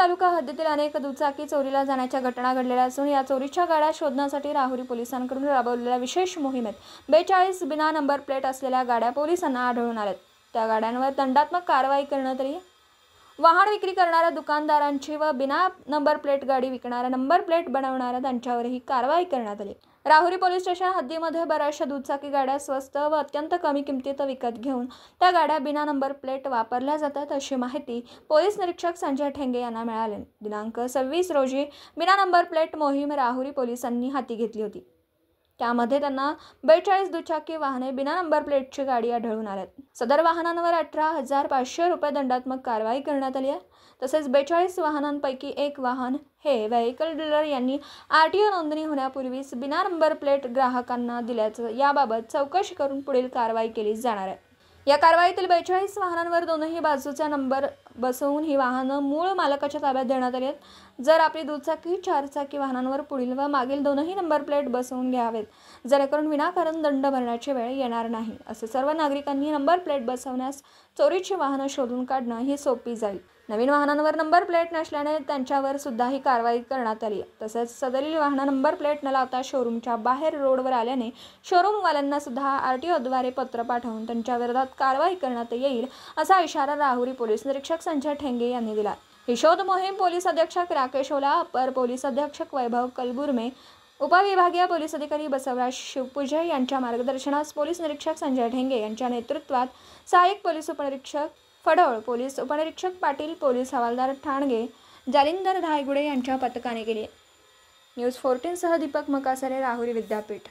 तालुका हद्दीतील अनेक दुचाकी चोरीला जाण्याच्या घटना घडलेल्या असून या चोरीच्या गाड्या शोधण्यासाठी राहुरी पोलिसांकडून राबवलेल्या विशेष मोहिमेत 42 बिना नंबर प्लेट असलेल्या गाड्या पोलिसांना आढळून आल्यात। त्या गाड्यांवर दंडात्मक कारवाई करण्यात आली। वाहन विक्री करणाऱ्या दुकानदारांची व बिना नंबर प्लेट गाडी विकणाऱ्या नंबर प्लेट बनवणाऱ्या त्यांच्यावरही कारवाई करण्यात आली। राहुरी पोलीस स्टेशन हद्दीमध्ये बऱ्याचशा दुचाकी गाड्या स्वस्त व अत्यंत कमी किमतीत विकत घेऊन त्या गाड्या बिना नंबर प्लेट वापरल्या जातात अशी माहिती पोलीस निरीक्षक संजय ठेंगे यांना मिळाली। दिनांक 26 रोजी बिना नंबर प्लेट मोहीम राहुरी पोलिसांनी हाती घेतली होती। त्यामध्ये त्यांना 42 दुचाकी वाहने बिना नंबर प्लेटची गाडी आढळून आल्यात। सदर वाहनांवर 18,500 रुपये दंडात्मक कारवाई करण्यात आली आहे। तसेच 42 वाहनांपैकी एक वाहन हे व्हेइकल डीलर यांनी आरटीओ नोंदणी होण्यापूर्वीच बिना नंबर प्लेट ग्राहकांना दिल्याचं याबाबत चौकशी करून पुढील कारवाई केली जाणार आहे। या कारवाईतील 42 वाहनांवर दोनही बाजूचा नंबर बसवून ही वाहनं मूळ मालकाच्या ताब्यात देण्यात आली आहेत। जर आपली दुचाकी चारचाकी वाहनांवर पुढील व मागील दोनही नंबर प्लेट बसवून घ्यावेत, जेणेकरून विनाकारण दंड भरण्याची वेळ येणार नाही। असे सर्व नागरिकांनी नंबर प्लेट बसवण्यास चोरीची वाहनं शोधून काढणं ही सोपी जाईल। नवीन वाहनांवर नंबर प्लेट नसल्याने त्यांच्यावर सुद्धा ही कारवाई करण्यात आली। तसेच सदरील वाहन नंबर प्लेट न लावता शोरूमच्या बाहेर रोडवर आल्याने शोरूमवाल्यांना सुद्धा आरटीओद्वारे पत्र पाठवून त्यांच्या विरोधात कारवाई करण्यात येईल असा इशारा राहुरी पोलीस निरीक्षक संजय ठेंगे यांनी दिला। ही शोध मोहीम पोलीस अधीक्षक राकेश ओला, अपर पोलीस अधीक्षक वैभव कलबुर्मे, उपविभागीय पोलीस अधिकारी बसवराज शिवपूजे यांच्या मार्गदर्शनास पोलीस निरीक्षक संजय ठेंगे यांच्या नेतृत्वात सहाय्यक पोलीस उपनिरीक्षक फडोळ, पोलीस उपनिरीक्षक पाटील, पोलीस हवालदार ठाणगे, जालिंदर धायगुडे यांच्या पथकाने केली। न्यूज 14 सह दीपक मकासरे, राहुरी विद्यापीठ।